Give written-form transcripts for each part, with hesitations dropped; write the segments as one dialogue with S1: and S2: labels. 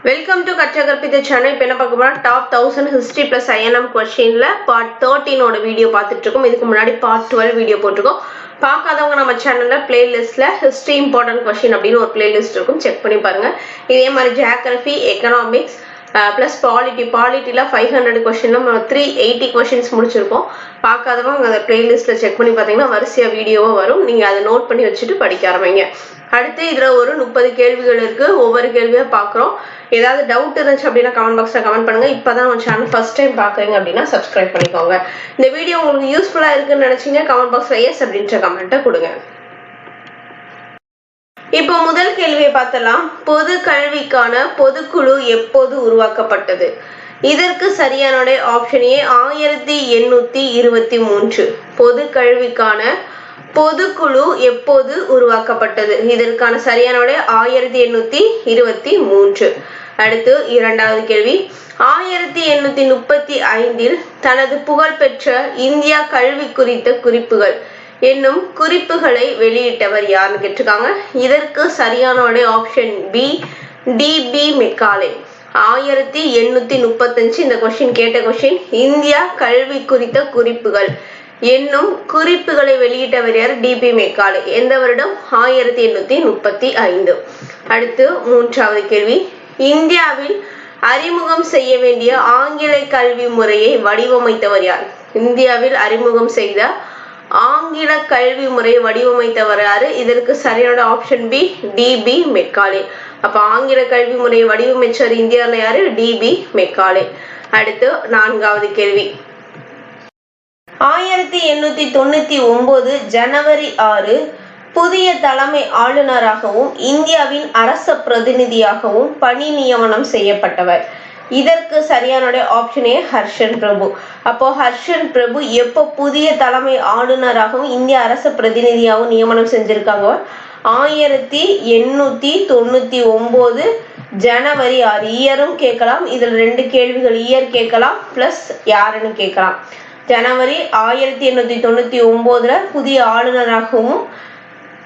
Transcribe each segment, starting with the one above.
S1: Welcome to கற்றகற்பித்த channel. இப்போ என்ன பார்க்க போறோம், டாப் 1000 ஹிஸ்டரி பிளஸ் ஐஎன்எம் கொஸ்டின்ல பார்ட் 13 வீடியோ பார்த்துட்டு இருக்கோம். இதுக்கு முன்னாடி பார்ட் 12 வீடியோ போட்டிருக்கோம். பார்க்காதவங்க நம்ம சேனல்ல பிளேலிஸ்ட்ல ஹிஸ்டரி இம்பார்ட்டன்ட் கொஸ்டின் அப்படின்னு ஒரு பிளேலிஸ்ட் இருக்கும், செக் பண்ணி பாருங்க. இதே மாதிரி ஜியோகிராஃபி, எக்கனாமிக்ஸ் பிளஸ் பாலிட்டில 500 கொஸ்டின், நம்ம 380 கொஸ்டின்ஸ் முடிச்சிருக்கோம். பார்க்காதவங்க அந்த பிளேலிஸ்ட்ல செக் பண்ணி பார்த்தீங்கன்னா வரிசையா வீடியோவா வரும். நீங்க அதை நோட் பண்ணி வச்சுட்டு படிக்க ஆரம்பிங்க. அடுத்து இதுல ஒரு 30 கேள்விகள் இருக்கு. ஒவ்வொரு கேள்வியா பாக்குறோம். ஏதாவது டவுட் இருந்துச்சு அப்படின்னா கமெண்ட் பாக்ஸ்ல கமெண்ட் பண்ணுங்க. இப்பதான் நம்ம சேனல் ஃபர்ஸ்ட் டைம் பாக்குறீங்க அப்படின்னா சப்ஸ்கிரைப் பண்ணிக்கோங்க. இந்த வீடியோ உங்களுக்கு யூஸ்ஃபுல்லா இருக்குன்னு நினைச்சீங்க கமெண்ட் பாக்ஸ்ல எஸ் அப்படின்ற கமெண்ட்டை கொடுங்க. இப்போ முதல் கேள்வியை பார்த்தலாம். பொது கல்விக்கான பொதுக்குழு எப்போது உருவாக்கப்பட்டது? இதற்கு சரியான ஆப்ஷன் ஏ 1823. பொது கல்விக்கான பொதுக்குழு எப்போது உருவாக்கப்பட்டது? இதற்கான சரியான விடை 1823. அடுத்து இரண்டாவது கேள்வி. 1835 தனது புகழ்பெற்ற இந்தியா கல்வி குறித்த குறிப்புகள் என்னும் குறிப்புகளை வெளியிட்டவர் யாருன்னு கேட்டிருக்காங்க. இதற்கு சரியான விடை ஆப்ஷன் பி டி.பி. மெக்காலே. 1835 இந்த கொஸ்டின் கேட்ட கொஸ்டின். இந்தியா கல்வி குறித்த குறிப்புகள் என்னும் குறிப்புகளை வெளியிட்டவர் யார்? டி.பி. மெக்காலே. எந்த வருடம்? 1835. அடுத்து மூன்றாவது கேள்வி. இந்தியாவில் அறிமுகம் செய்ய வேண்டிய ஆங்கில கல்வி முறையை வடிவமைத்தவர் யார்? இந்தியாவில் அறிமுகம் செய்த ஆங்கில கல்வி முறையை வடிவமைத்தவர் யாரு? இதற்கு சரியான ஆப்ஷன் பி டி.பி. மெக்காலே. அப்ப ஆங்கில கல்வி முறையை வடிவமைச்சவர் இந்தியாவில் யாரு? டி.பி. மெக்காலே. அடுத்து நான்காவது கேள்வி. 1899 ஜனவரி 6 புதிய தலைமை ஆளுநராகவும் இந்தியாவின் அரச பிரதிநிதியாகவும் பணி நியமனம் செய்யப்பட்டவர். இதற்கு சரியான ஆப்ஷன் ஏ ஹர்ஷன் பிரபு. அப்போ ஹர்ஷன் பிரபு எப்போ புதிய தலைமை ஆளுநராகவும் இந்திய அரச பிரதிநிதியாகவும் நியமனம் செஞ்சிருக்காங்க? 1899 ஜனவரி 6. இயரும் கேட்கலாம். இதில் 2 கேள்விகள், இயர் கேட்கலாம் பிளஸ் யாருன்னு கேட்கலாம். ஜனவரி 1899 புதிய ஆளுநராகவும்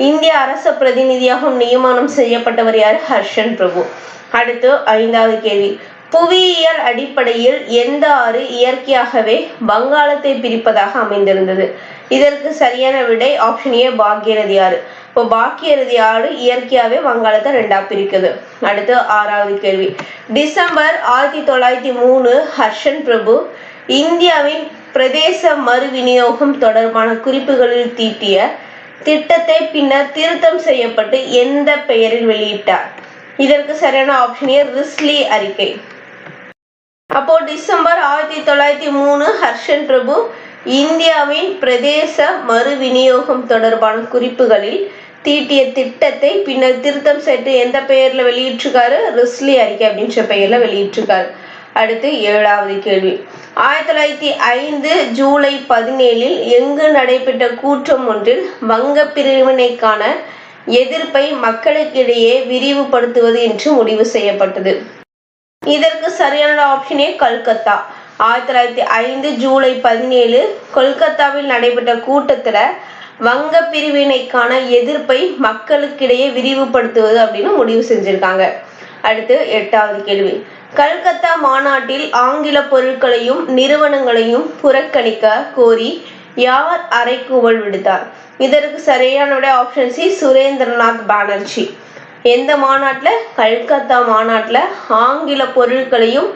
S1: இந்திய அரச பிரதிநிதியாகவும் நியமனம் செய்யப்பட்டவர் யார்? ஹர்ஷன் பிரபு. அடுத்து ஐந்தாவது கேள்வி. புவியியல் அடிப்படையில் எந்த ஆறு இயற்கையாகவே வங்காளத்தை பிரிப்பதாக அமைந்திருந்தது? இதற்கு சரியான விடை ஆப்ஷன் ஏ பாகீரதி ஆறு. இப்போ பாகீரதி ஆறு இயற்கையாவே வங்காளத்தை 2ஆ பிரிக்குது. அடுத்து ஆறாவது கேள்வி. டிசம்பர் 1903 ஹர்ஷன் பிரபு இந்தியாவின் பிரதேச மறு விநியோகம் தொடர்பான குறிப்புகளில் தீட்டிய திட்டத்தை பின்னர் திருத்தம் செய்யப்பட்டு எந்த பெயரில் வெளியிட்டார்? இதற்கு சரியான ஆப்ஷன் ஏ ரிஸ்லி அறிக்கை. அப்போ டிசம்பர் 1903 ஹர்ஷன் பிரபு இந்தியாவின் பிரதேச மறு விநியோகம் தொடர்பான குறிப்புகளில் தீட்டிய திட்டத்தை பின்னர் திருத்தம் செய்து எந்த பெயர்ல வெளியிட்டிருக்காரு? ரிஸ்லி அறிக்கை அப்படின்ற பெயர்ல வெளியிட்டிருக்காரு. அடுத்து ஏழாவது கேள்வி. 1905 ஜூலை 17 எங்கு நடைபெற்ற கூட்டம் ஒன்றில் வங்க பிரிவினைக்கான எதிர்ப்பை மக்களுக்கிடையே விரிவுபடுத்துவது என்று முடிவு செய்யப்பட்டது? இதற்கு சரியான ஆப்ஷன் ஏ கல்கத்தா. 1905 ஜூலை 17 கொல்கத்தாவில் நடைபெற்ற கூட்டத்துல வங்க பிரிவினைக்கான எதிர்ப்பை மக்களுக்கிடையே விரிவுபடுத்துவது அப்படின்னு முடிவு செஞ்சிருக்காங்க. அடுத்து எட்டாவது கேள்வி. கல்கத்தா மாநாட்டில் ஆங்கில பொருட்களையும் நிறுவனங்களையும் புறக்கணிக்க கோரி யார் அறைகூவல் விடுத்தார்? இதற்கு சரியான ஆப்ஷன் சி சுரேந்திரநாத் பானர்ஜி. எந்த மாநாட்டுல? கல்கத்தா மாநாட்டுல ஆங்கில பொருட்களையும்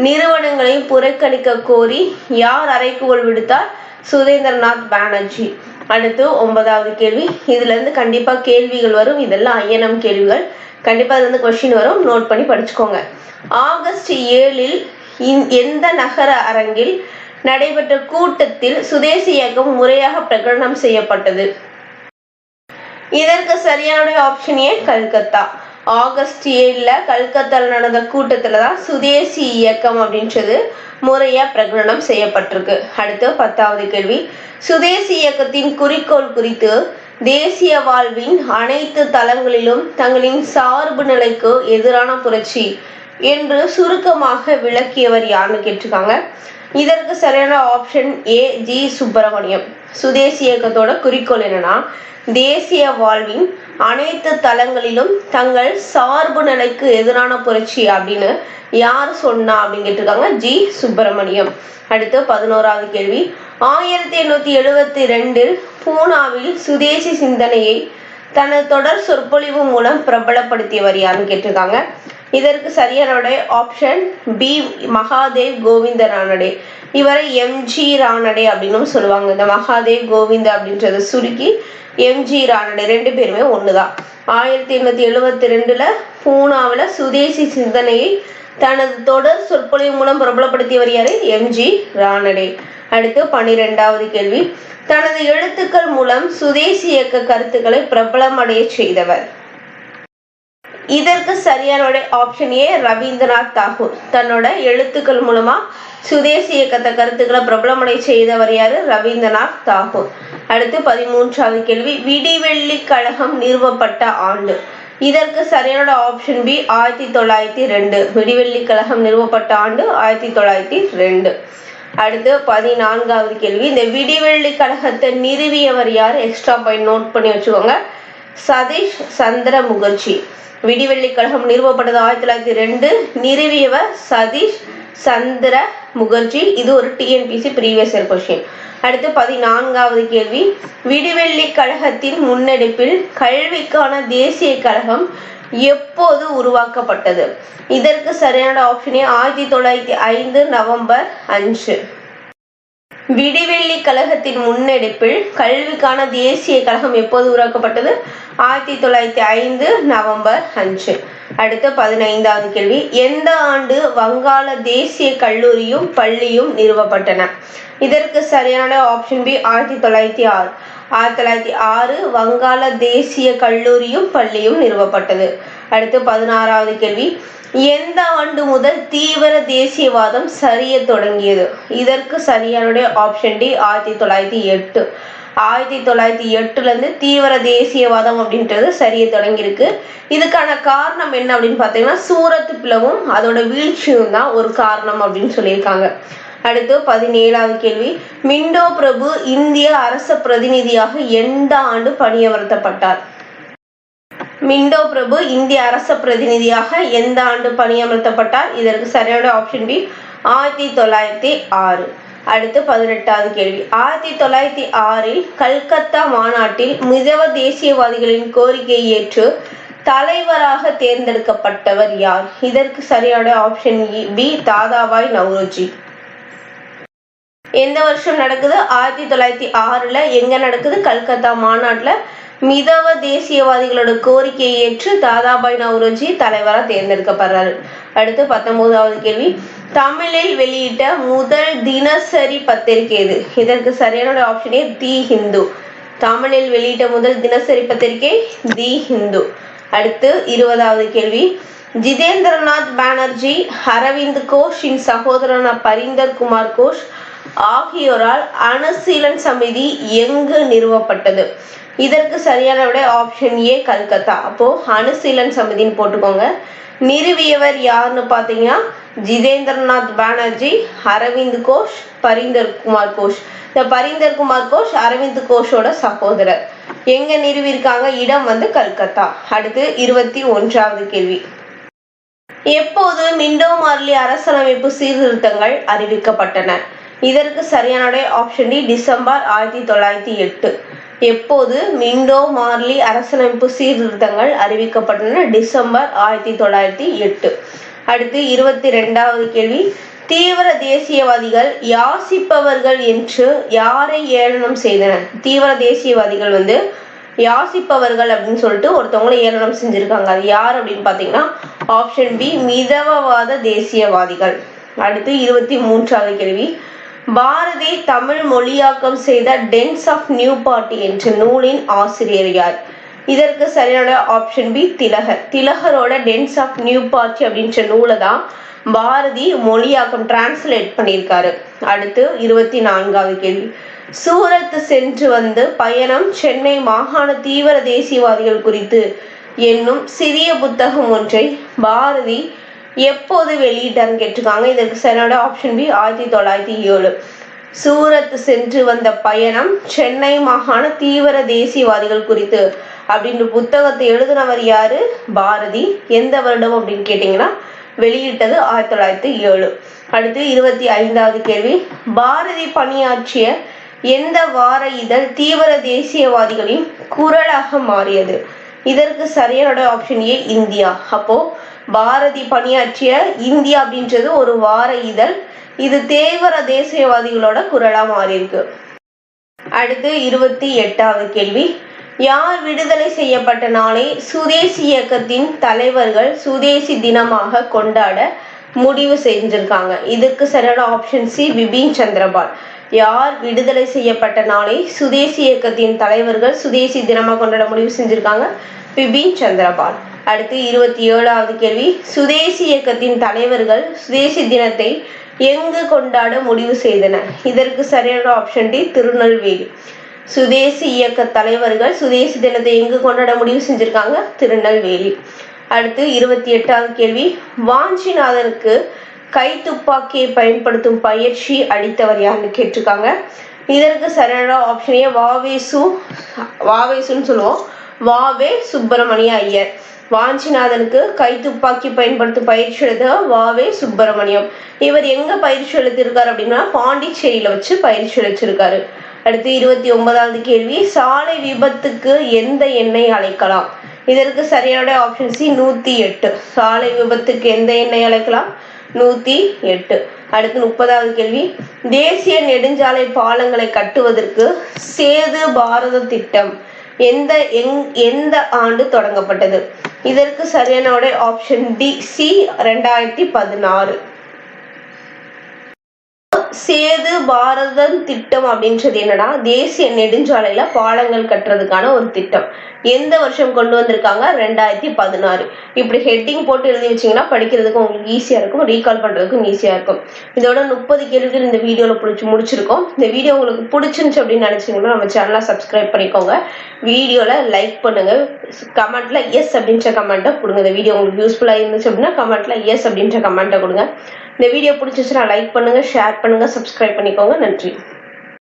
S1: நிறுவனங்களையும் புறக்கணிக்க கோரி யார் அறைகூவல் விடுத்தார்? சுரேந்திரநாத் பானர்ஜி. அடுத்து 9வது கேள்வி. இதுல இருந்து கண்டிப்பா கேள்விகள் வரும். இதெல்லாம் ஐஎன்எம் கேள்விகள். கண்டிப்பா இதுல இருந்து கொஸ்டின் வரும், நோட் பண்ணி படிச்சுக்கோங்க. ஆகஸ்ட் 7 எந்த நகர அரங்கில் நடைபெற்ற கூட்டத்தில் சுதேசி இயக்கம் முறையாக பிரகடனம் செய்யப்பட்டது? இதற்கு சரியான ஆப்ஷன் ஏ கல்கத்தா. ஆகஸ்ட் 7 கல்கத்தால நடந்த கூட்டத்துல தான் சுதேசி இயக்கம் அப்படின்றது முறையா பிரகடனம் செய்யப்பட்டிருக்கு. அடுத்து 10வது கேள்வி. சுதேசி இயக்கத்தின் குறிக்கோள் குறித்து தேசிய வாழ்வின் அனைத்து தளங்களிலும் தங்களின் சார்பு நிலைக்கு எதிரான புரட்சி என்று சுருக்கமாக விளக்கியவர் யாருன்னு கேட்டிருக்காங்க. இதற்கு சரியான ஆப்ஷன் ஏ ஜி சுப்பிரமணியம். சுதேசி இயக்கத்தோட குறிக்கோள் என்னன்னா தேசிய வாழ்வின் அனைத்து தளங்களிலும் தங்கள் சார்பு நிலைக்கு எதிரான புரட்சி அப்படின்னு யார் சொன்னா அப்படின்னு கேட்டிருக்காங்க. ஜி சுப்பிரமணியம். அடுத்து 11வது கேள்வி. 1872 பூனாவில் சுதேசி சிந்தனையை தனது தொடர் சொற்பொழிவு மூலம் பிரபலப்படுத்தியவர் யாருன்னு கேட்டிருக்காங்க. இதற்கு சரியான ஆப்ஷன் பி மகாதேவ் கோவிந்த ரானடே. இவரை எம்ஜி ரானடே அப்படின்னு சொல்லுவாங்க. இந்த மகாதேவ் கோவிந்த அப்படின்றத சுருக்கி எம்ஜி ரானடே, ரெண்டு பேருமே ஒண்ணுதான். 1872 பூனாவில் சுதேசி சிந்தனையை தனது தொடர் சொற்பொழிவு மூலம் பிரபலப்படுத்தியவர் யாரு? எம்ஜி ரானடே. அடுத்து 12வது கேள்வி. தனது எழுத்துக்கள் மூலம் சுதேசி இயக்க கருத்துக்களை பிரபலமடைய செய்தவர். இதற்கு சரியான ஆப்ஷன் ஏ ரவீந்திரநாத் தாகூர். தன்னோட எழுத்துக்கள் மூலமா சுதேசி இயக்கத்தை கருத்துக்களை பிரபலமடை செய்தவர் யாரு? ரவீந்திரநாத் தாகூர். அடுத்து 13வது கேள்வி. விடிவெள்ளி கழகம் நிறுவப்பட்ட ஆண்டு. இதற்கு சரியான ஆப்ஷன் பி 1902. விடிவெள்ளி கழகம் நிறுவப்பட்ட ஆண்டு 1902. அடுத்து 14வது கேள்வி. இந்த விடிவெள்ளி கழகத்தை நிறுவியவர் யார்? எக்ஸ்ட்ரா பாயிண்ட் நோட் பண்ணி வச்சுக்கோங்க. சதீஷ் சந்திர முகர்ஜி. விடிவெள்ளி கழகம் நிறுவப்பட்டது 1902. நிறுவியவர் சதீஷ் சந்திர முகர்ஜி. இது ஒரு டிஎன்பிசி ப்ரீவியஸ் இயர் கொஸ்டின். அடுத்து 14வது கேள்வி. விடிவெள்ளி கழகத்தின் முன்னெடுப்பில் கல்விக்கான தேசிய கழகம் எப்போது உருவாக்கப்பட்டது? இதற்கு சரியான ஆப்ஷனே 1905 நவம்பர் 5. விடிவெள்ளி கழகத்தின் முன்னெடுப்பில் கல்விக்கான தேசிய கழகம் எப்போது உருவாக்கப்பட்டது? 1905 நவம்பர் 5. அடுத்த 15வது கேள்வி. எந்த ஆண்டு வங்காள தேசிய கல்லூரியும் பள்ளியும் நிறுவப்பட்டன? இதற்கு சரியான ஆப்ஷன் பி 1906. 1906 வங்காள தேசிய கல்லூரியும் பள்ளியும் நிறுவப்பட்டது. அடுத்து 16வது கேள்வி. எந்த ஆண்டு முதல் தீவிர தேசியவாதம் சரிய தொடங்கியது? இதற்கு சரியான ஆப்ஷன் டி 1908. 1908 இருந்து தீவிர தேசியவாதம் அப்படின்றது சரிய தொடங்கியிருக்கு. இதுக்கான காரணம் என்ன அப்படின்னு பார்த்தீங்கன்னா சூரத் பிளவும் அதோட வீழ்ச்சியும் தான் ஒரு காரணம் அப்படின்னு சொல்லியிருக்காங்க. அடுத்து 17வது கேள்வி. மிண்டோ பிரபு இந்திய அரச பிரதிநிதியாக எந்த ஆண்டு பணியமர்த்தப்பட்டார்? மிண்டோ பிரபு இந்திய அரச பிரதிநிதியாக எந்த ஆண்டு பணியமர்த்தப்பட்டார்? இதற்கு சரியான ஆப்ஷன் பி 1906. அடுத்து 18வது கேள்வி. 1906 கல்கத்தா மாநாட்டில் மிதவ தேசியவாதிகளின் கோரிக்கையை ஏற்று தலைவராக தேர்ந்தெடுக்கப்பட்டவர் யார்? இதற்கு சரியான ஆப்ஷன் பி தாதாபாய் நவ்ரோஜி. எந்த வருஷம் நடக்குது? 1906 எங்க நடக்குது? கல்கத்தா மாநாட்டுல மிதவ தேசியவாதிகளோட கோரிக்கையை ஏற்று தாதாபாய் நவ்ரோஜி தலைவராக தேர்ந்தெடுக்கப்படுறாரு. அடுத்து 19வது கேள்வி. தமிழில் வெளியிட்ட முதல் தினசரி பத்திரிகை எது? இதற்கு சரியான ஆப்ஷனே தி ஹிந்து. தமிழில் வெளியிட்ட முதல் தினசரி பத்திரிகை தி ஹிந்து. அடுத்து 20வது கேள்வி. ஜிதேந்திரநாத் பானர்ஜி, அரவிந்த் கோஷின் சகோதரன பரிந்தர் குமார் கோஷ் ஆகியோரால் அணுசீலன் சமிதி எங்கு நிறுவப்பட்டது? இதற்கு சரியான விட ஆப்ஷன் ஏ கல்கத்தா. அப்போ அணுசீலன் சமிதின்னு போட்டுக்கோங்க. நிறுவியவர் யாருன்னு பார்த்தீங்கன்னா ஜிதேந்திரநாத் பானர்ஜி, அரவிந்த் கோஷ், பரிந்தர் குமார் கோஷ். இந்த பரிந்தர் குமார் கோஷ் அரவிந்த் கோஷோட சகோதரர். எங்க நிறுவியிருக்காங்க? இடம் வந்து கல்கத்தா. அடுத்து 21வது கேள்வி. எப்போது மிண்டோ மார்லி அரசியலமைப்பு சீர்திருத்தங்கள் அறிவிக்கப்பட்டன? இதற்கு சரியான ஆப்ஷன் டி டிசம்பர் 1908. எப்போது மிண்டோ மார்லி அரசியலமைப்பு சீர்திருத்தங்கள் அறிவிக்கப்பட்டன? டிசம்பர் 1908. அடுத்து 22வது கேள்வி. தீவிர தேசியவாதிகள் யாசிப்பவர்கள் என்று யாரை ஏளனம் செய்தனர்? தீவிர தேசியவாதிகள் வந்து யாசிப்பவர்கள் அப்படின்னு சொல்லிட்டு ஒருத்தவங்களை ஏளனம் செஞ்சிருக்காங்க. அது யார் அப்படின்னு பார்த்தீங்கன்னா ஆப்ஷன் பி மிதவவாத தேசியவாதிகள். அடுத்து 23வது கேள்வி. பாரதி தமிழ் மொழியாக்கம் செய்த டென்ஸ் ஆஃப் நியூ பார்ட்டி என்ற நூலின் ஆசிரியர் யார்? இதற்கு சரியான ஆப்ஷன் பி திலகர். திலகரோட டென்ஸ் ஆஃப் நியூ பார்ட்டி அப்படின்ற நூலை தான் பாரதி மொழியாக்கம் டிரான்ஸ்லேட் பண்ணியிருக்காரு. அடுத்து 24வது கேள்வி. சூரத் சென்று வந்து பயணம் சென்னை மாகாண தீவிர தேசியவாதிகள் குறித்து என்னும் சிறிய புத்தகம் ஒன்றை பாரதி எப்போது வெளியிட்டார்னு கேட்டிருக்காங்க. இதற்கு சரியான ஆப்ஷன் பி 1907. சூரத் சென்று வந்த பயணம், சென்னை மாகாண தீவிர தேசியவாதிகள் குறித்து அப்படின்ற புத்தகத்தை எழுதினவர் யாரு? பாரதி. எந்த வருடம் அப்படின்னு கேட்டீங்கன்னா வெளியிட்டது 1907. அடுத்து 25வது கேள்வி, பாரதி பணியாற்றிய எந்த வார இதழ் தீவிர தேசியவாதிகளின் குரலாக மாறியது? இதற்கு சரியான ஆப்ஷன் ஏ, இந்தியா. அப்போ பாரதி பணியாற்றிய இந்தியா அப்படின்றது ஒரு வார இதழ். இது தீவிர தேசியவாதிகளோட குரலா மாறி இருக்கு. அடுத்து 28வது கேள்வி, யார் விடுதலை செய்யப்பட்ட நாளை சுதேசி இயக்கத்தின் தலைவர்கள் சுதேசி தினமாக கொண்டாட முடிவு செஞ்சிருக்காங்க? இதற்கு சரியான ஆப்ஷன் சி, பிபின் சந்திரபால். யார் விடுதலை செய்யப்பட்ட நாளை சுதேசி இயக்கத்தின் தலைவர்கள் சுதேசி தினமாக கொண்டாட முடிவு செஞ்சிருக்காங்க? பிபின் சந்திரபால். அடுத்து 27வது கேள்வி, சுதேசி இயக்கத்தின் தலைவர்கள் சுதேசி தினத்தை எங்கு கொண்டாட முடிவு செய்தனர்? இதற்கு சரியான ஆப்ஷன் டி, திருநெல்வேலி. சுதேசி இயக்க தலைவர்கள் சுதேசி தினத்தை எங்கு கொண்டாட முடிவு செஞ்சிருக்காங்க? திருநெல்வேலி. அடுத்து 28வது கேள்வி, வாஞ்சிநாதனுக்கு கைத்துப்பாக்கியை பயன்படுத்தும் பயிற்சி அளித்தவர் யாருன்னு கேட்டிருக்காங்க. இதற்கு சரியான ஆப்ஷன் ஏ, வாவேசுன்னு சொல்லுவோம், வாவே சுப்பிரமணிய ஐயர். வாஞ்சிநாதனுக்கு கைத்துப்பாக்கி பயன்படுத்தும் பயிற்சி அளித்த வாவே சுப்பிரமணியம். இவர் எங்க பயிற்சி அளித்திருக்காரு அப்படின்னா பாண்டிச்சேரியில வச்சு பயிற்சி அளிச்சிருக்காரு. அடுத்து 29வது கேள்வி, சாலை விபத்துக்கு எந்த எண்ணை அழைக்கலாம்? இதற்கு சரியான ஆப்ஷன் சி, 108. சாலை விபத்துக்கு எந்த எண்ணை அழைக்கலாம்? 108. அடுத்து 30வது கேள்வி, தேசிய நெடுஞ்சாலை பாலங்களை கட்டுவதற்கு சேது பாரத திட்டம் எந்த ஆண்டு தொடங்கப்பட்டது? இதற்கு சரியான ஆப்ஷன் டி, சி, 2016. சேது பாரதம் திட்டம் அப்படின்றது என்னன்னா தேசிய நெடுஞ்சாலையில பாலங்கள் கட்டுறதுக்கான ஒரு திட்டம். எந்த வருஷம் கொண்டு வந்திருக்காங்க? 2016. இப்படி ஹெட்டிங் போட்டு எழுதி வச்சீங்கன்னா படிக்கிறதுக்கு உங்களுக்கு ஈஸியா இருக்கும், ரீகால் பண்றதுக்கும் ஈஸியா இருக்கும். இதோட 30 கேள்விகள் இந்த வீடியோல முடிச்சிருக்கோம். இந்த வீடியோ உங்களுக்கு பிடிச்சிருந்துச்சு அப்படின்னு நினைச்சீங்கன்னா நம்ம சேனலை சப்ஸ்கிரைப் பண்ணிக்கோங்க. வீடியோல லைக் பண்ணுங்க, கமெண்ட்ல எஸ் அப்படின்ற கமெண்ட்டை கொடுங்க. இந்த வீடியோ உங்களுக்கு யூஸ்ஃபுல்லா இருந்துச்சு அப்படின்னா கமெண்ட்ல எஸ் அப்படின்ற கமெண்ட்டை கொடுங்க. இந்த வீடியோ பிடிச்சிச்சுன்னா லைக் பண்ணுங்க, ஷேர் பண்ணுங்க, சப்ஸ்கிரைப் பண்ணிக்கோங்க. நன்றி.